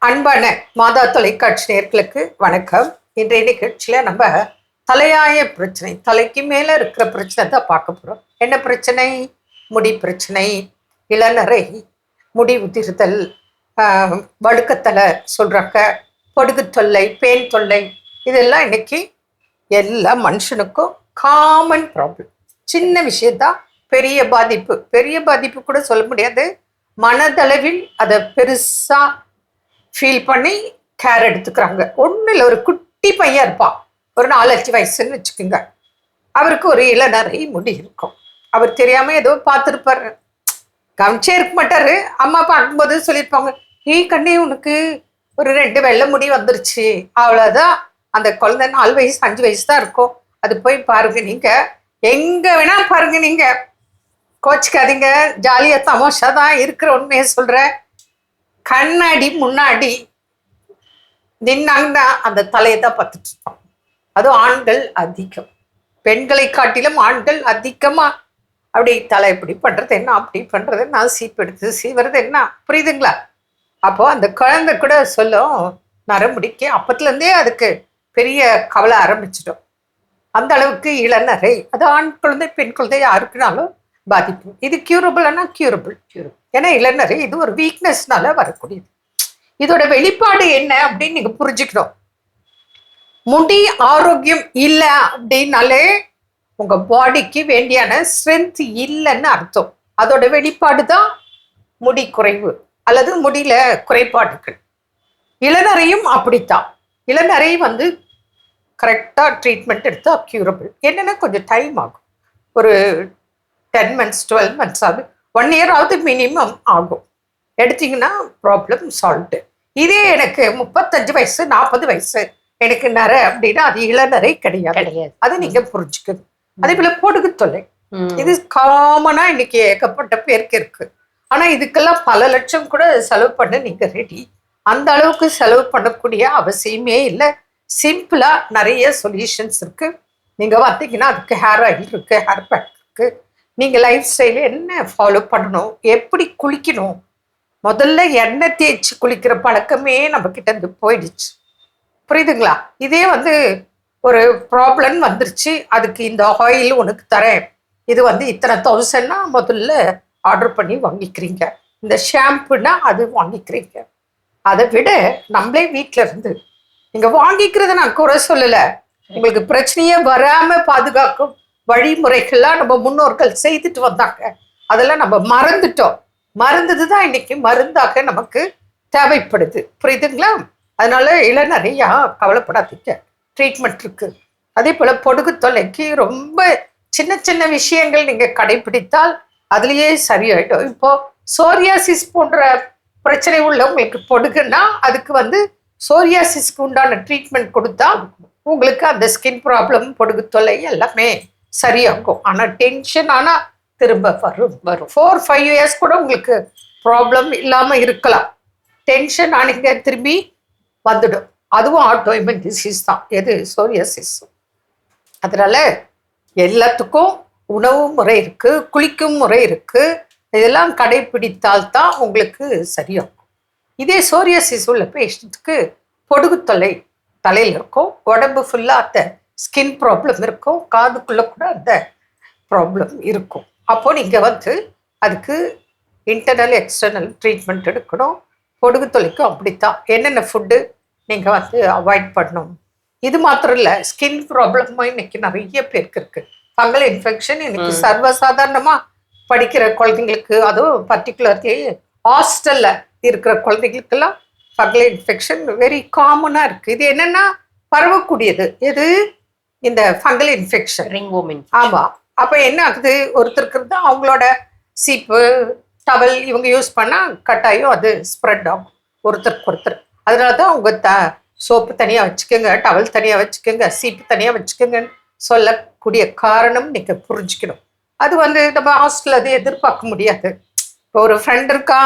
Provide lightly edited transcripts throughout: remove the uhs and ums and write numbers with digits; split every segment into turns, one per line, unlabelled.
அன்பான மாதா தொலைக்காட்சி நேயர்களுக்கு வணக்கம். இன்றைய நிகழ்ச்சியில் நம்ம தலையாய பிரச்சனை, தலைக்கு மேலே இருக்கிற பிரச்சனை தான் பார்க்க போகிறோம். என்ன பிரச்சனை? முடி பிரச்சனை, இளநரை, முடி உதிர்தல், வழுக்கத்தலை சொல்கிறாங்க, பொடுகு தொல்லை, பேன் தொல்லை, இதெல்லாம் இன்னைக்கு எல்லா மனுஷனுக்கும் காமன் ப்ராப்ளம். சின்ன விஷயந்தான் பெரிய பாதிப்பு. பெரிய பாதிப்பு கூட சொல்ல முடியாது, மனதளவில் அதை பெருசாக ஃபீல் பண்ணி கேர் எடுத்துக்கிறாங்க. ஒன்றும் இல்லை, ஒரு குட்டி பையன் இருப்பான், ஒரு 4-5 வயசுன்னு வச்சுக்கோங்க. அவருக்கு ஒரு இளநரை முடி இருக்கும். அவர் தெரியாமல் ஏதோ பார்த்துருப்பார், கவனிச்சே இருக்க மாட்டார். அம்மா பார்க்கும்போது சொல்லியிருப்பாங்க, கண்ணே உனக்கு ஒரு 2 வெள்ளை முடி வந்துருச்சு, அவ்வளோதான். அந்த குழந்தை 4 வயசு 5 வயசு தான் இருக்கும். அது போய் பாருங்க, நீங்கள் எங்கே வேணா பாருங்க, நீங்கள் கோச்சிக்காதீங்க, ஜாலியாக தமாஷா தான் இருக்கிற உண்மையை சொல்கிறேன். கண்ணாடி முன்னாடி நின்னாங்கன்னா அந்த தலையை தான் பார்த்துட்டு இருப்பான். அதுவும் ஆண்கள் அதிகம், பெண்களை காட்டிலும் ஆண்கள் அதிகமாக அப்படி தலை இப்படி பண்ணுறது என்ன, அப்படி பண்ணுறது என்ன, சீப்பு எடுத்து சீவுறது என்ன, புரியுதுங்களா? அப்போது அந்த குழந்தை கூட சொல்லும், நரமுடிக்கு அப்பத்துலேருந்தே அதுக்கு பெரிய கவலை ஆரம்பிச்சிடும். அந்த அளவுக்கு இளநரை, அது ஆண் குழந்தை பெண் குழந்தை யாருக்குனாலும் பாதிப்பு. இது கியூரபிள்னா கியூரபிள். ஏன்னா இளநரை இது ஒரு வீக்னஸ்னால வரக்கூடியது. இதோட வெளிப்பாடு என்ன அப்படின்னு நீங்க புரிஞ்சுக்கணும். முடி ஆரோக்கியம் இல்லை அப்படின்னாலே உங்க பாடிக்கு வேண்டியான ஸ்ட்ரென்த் இல்லைன்னு அர்த்தம். அதோட வெளிப்பாடு தான் முடி குறைவு அல்லது முடியில குறைபாடுகள். இளநரையும் அப்படித்தான். இளநரை கரெக்டாக ட்ரீட்மெண்ட் எடுத்தால் கியூரபிள். என்னென்னா கொஞ்சம் டைம் ஆகும், ஒரு 10 months 12 months ஆகுது, 1 year ஆகுது மினிமம் ஆகும். எடுத்தீங்கன்னா ப்ராப்ளம் சால்வ்டு. இதே எனக்கு 35 வயசு 40 வயசு எனக்கு நரை அப்படின்னா அது இளநரை கிடையாது. அது நீங்க புரிஞ்சுக்கணும். அதே போல பொடுகு தொல்லை, இது காமனா இன்னைக்கு ஏகப்பட்ட பேருக்கு இருக்கு. ஆனா இதுக்கெல்லாம் பல லட்சம் கூட செலவு பண்ண நீங்க ரெடி. அந்த அளவுக்கு செலவு பண்ணக்கூடிய அவசியமே இல்லை. சிம்பிளா நிறைய சொல்யூஷன்ஸ் இருக்கு. நீங்க பார்த்தீங்கன்னா அதுக்கு ஹேர் ஆயில் இருக்கு, ஹேர் பேக் இருக்கு. நீங்கள் லைஃப் ஸ்டைலு என்ன ஃபாலோ பண்ணணும், எப்படி குளிக்கணும், முதல்ல எண்ணெய் தேய்ச்சி குளிக்கிற பழக்கமே நம்மக்கிட்ட இருந்து போயிடுச்சு, புரியுதுங்களா? இதே ஒரு ப்ராப்ளம் வந்துருச்சு, அதுக்கு இந்த ஆயில் உனக்கு தரேன், இது இத்தனை 1000ன்னா முதல்ல ஆர்டர் பண்ணி வாங்கிக்கிறீங்க. இந்த ஷாம்புனா அது வாங்கிக்கிறீங்க. அதை விட நம்மளே வீட்டில் இருந்து நீங்கள் வாங்கிக்கிறத நான் குறை சொல்லலை, உங்களுக்கு பிரச்சனையே வராமல் பாதுகாக்கும் வழிமுறைகள்லாம் நம்ம முன்னோர்கள் செய்துட்டு வந்தாங்க. அதெல்லாம் நம்ம மறந்துட்டோம். மறந்தது தான் இன்னைக்கு மருந்தாக நமக்கு தேவைப்படுது, புரியுதுங்களா? அதனால இளநரையா கவலைப்படாதீங்க, ட்ரீட்மெண்ட் இருக்கு. அதே போல பொடுகு தொல்லைக்கு ரொம்ப சின்ன சின்ன விஷயங்கள் நீங்க கடைபிடித்தால் அதுலயே சரியாயிடும். இப்போ சோரியாசிஸ் போன்ற பிரச்சனை உள்ளவங்களுக்கு பொடுகுன்னா அதுக்கு சோரியாசிஸ்க்கு உண்டான ட்ரீட்மெண்ட் கொடுத்தா உங்களுக்கு அந்த ஸ்கின் ப்ராப்ளம் பொடுகு தொல்லை எல்லாமே சரியாகும். ஆனால் டென்ஷன் ஆனால் திரும்ப வரும் 4-5 years கூட உங்களுக்கு ப்ராப்ளம் இல்லாமல் இருக்கலாம். டென்ஷன் ஆனீங்க திரும்பி வந்துடும். அதுவும் ஆட்டோஇம்யூன் டிசீஸ் தான், எது சோரியாசிஸ். அதனால எல்லாத்துக்கும் உணவு முறை இருக்கு, குளிக்கும் முறை இருக்கு. இதெல்லாம் கடைபிடித்தால்தான் உங்களுக்கு சரியாகும். இதே சோரியாசிஸ் உள்ள பேஷண்ட்டுக்கு பொடுகு தொல்லை தலையில் இருக்கும், உடம்பு ஃபுல்லாக அந்த ஸ்கின் ப்ராப்ளம் இருக்கும், காதுக்குள்ளே கூட அந்த ப்ராப்ளம் இருக்கும். அப்போது நீங்கள் அதுக்கு இன்டர்னல் எக்ஸ்டர்னல் ட்ரீட்மெண்ட் எடுக்கணும். பொடுகு தொல்லைக்கும் அப்படித்தான். என்னென்ன ஃபுட்டு நீங்கள் அவாய்ட் பண்ணணும். இது மாத்திரம் இல்லை, ஸ்கின் ப்ராப்ளமும் இன்னைக்கு நிறைய பேருக்கு இருக்குது. ஃபங்கல் இன்ஃபெக்ஷன் இன்னைக்கு சர்வசாதாரணமாக படிக்கிற குழந்தைங்களுக்கு, அதுவும் பர்டிகுலர்லி ஹாஸ்டலில் இருக்கிற குழந்தைங்களுக்கெல்லாம் ஃபங்கல் இன்ஃபெக்ஷன் வெரி காமனாக இருக்குது. இது என்னென்னா பரவக்கூடியது. எது? இந்த ஃபங்கல் இன்ஃபெக்ஷன், ரிங்வொர்ம். ஆமாம். அப்போ என்ன ஆகுது, ஒருத்தருக்கு தான் அவங்களோட சீப்பு டவல் இவங்க யூஸ் பண்ணால் கட்டாயம் அது ஸ்ப்ரெட் ஆகும் ஒருத்தருக்கு ஒருத்தர். அதனால தான் அவங்க சோப்பு தனியாக வச்சுக்கோங்க, டவல் தனியாக வச்சுக்கோங்க, சீப்பு தனியாக வச்சுக்கோங்கன்னு சொல்லக்கூடிய காரணம் நீங்கள் புரிஞ்சுக்கணும். அது நம்ம ஹாஸ்டலில் அது எதிர்பார்க்க முடியாது. இப்போ ஒரு ஃப்ரெண்ட் இருக்கா,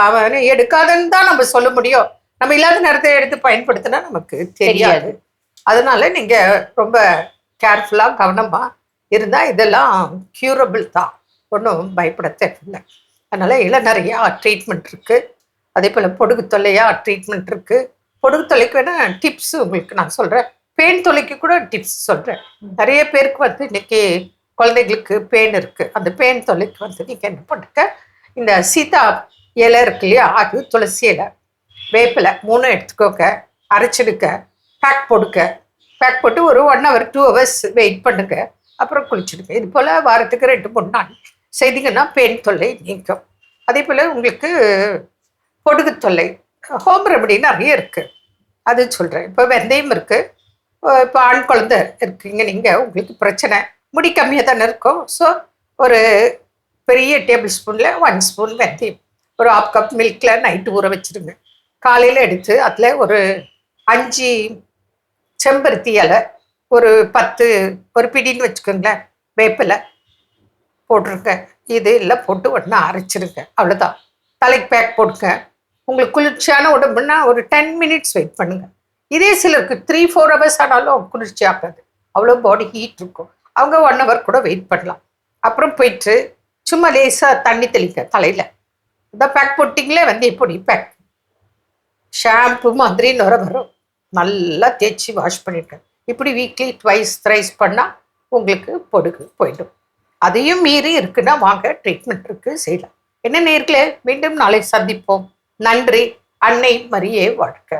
அவன் எடுக்காதன்னு தான் நம்ம சொல்ல முடியும். நம்ம இல்லாத நேரத்தை எடுத்து பயன்படுத்தினா நமக்கு தெரியாது. அதனால நீங்கள் ரொம்ப கேர்ஃபுல்லாக கவனமாக இருந்தால் இதெல்லாம் க்யூரபிள் தான், ஒன்றும் பயப்பட தேவையில்லை. அதனால் இளநரையா ட்ரீட்மெண்ட் இருக்குது. அதே போல் பொடுகு தொல்லையா ட்ரீட்மெண்ட் இருக்குது. பொடுகு தொல்லைக்கு வேணால் டிப்ஸ் உங்களுக்கு நான் சொல்கிறேன். பேன் தொல்லைக்கு கூட டிப்ஸ் சொல்கிறேன். நிறைய பேருக்கு வந்து இன்னைக்கு குழந்தைங்களுக்கு பேன் இருக்குது. அந்த பேன் தொல்லைக்கு வந்து நீங்கள் என்ன பண்ணுங்க, இந்த சீதா இலை இருக்கு இல்லையா, அது துளசி இலை வேப்பிலை 3 எடுத்துக்கோங்க, அரைச்சிடுங்க, பேக் போடுங்க. பேக் போட்டு ஒரு 1 hour 2 hours வெயிட் பண்ணுங்க, அப்புறம் குளிச்சுடுங்க. இது போல் வாரத்துக்கு 2-3 நாள் செய்தீங்கன்னா பெயின் தொல்லை நீக்கும். அதே போல் உங்களுக்கு பொடுகு தொல்லை ஹோம் ரெமடி நிறைய இருக்குது, அது சொல்கிறேன். இப்போ வெந்தயம் இருக்குது. இப்போ ஆண் குழந்தை இருக்கீங்க நீங்கள், உங்களுக்கு பிரச்சனை முடி கம்மியாக தானே இருக்கும். ஸோ ஒரு பெரிய டேபிள் ஸ்பூனில் 1 ஸ்பூன் வெந்தயம் ஒரு 1/2 கப் மில்கில் நைட்டு ஊற வச்சுருங்க. காலையில் எடுத்து அதில் ஒரு 5 செம்பருத்தி இலை, ஒரு 10 ஒரு பிடின்னு வச்சுக்கோங்களேன் வேப்பிலை போட்டிருங்க. இது எல்லாம் போட்டு ஒன்றா அரைச்சிருங்க. அவ்வளோதான். தலைக்கு பேக் போடுங்க. உங்களுக்கு குளிர்ச்சியான உடம்புன்னா ஒரு 10 minutes வெயிட் பண்ணுங்கள். இதே சிலருக்கு 3-4 hours ஆனாலும் குளிர்ச்சி ஆகாது, அவ்வளோ பாடி ஹீட் இருக்கும். அவங்க 1 hour கூட வெயிட் பண்ணலாம். அப்புறம் போயிட்டு சும்மா லேசாக தண்ணி தெளிக்க தலையில். இதான் பேக் போட்டிங்களே வெந்தய பொடி பேக், ஷாம்பு மாதிரி நுர வரும். நல்லா தேய்ச்சி வாஷ் பண்ணிட்டேன். இப்படி வீக்லி 2-3 பண்ணால் உங்களுக்கு பொடுகு போயிடும். அதையும் மீறி இருக்குன்னா வாங்க, ட்ரீட்மெண்ட் இருக்குது, செய்யலாம். என்ன நேர்களே, மீண்டும் நாளை சந்திப்போம். நன்றி. அன்னை மரியே வாழ்க.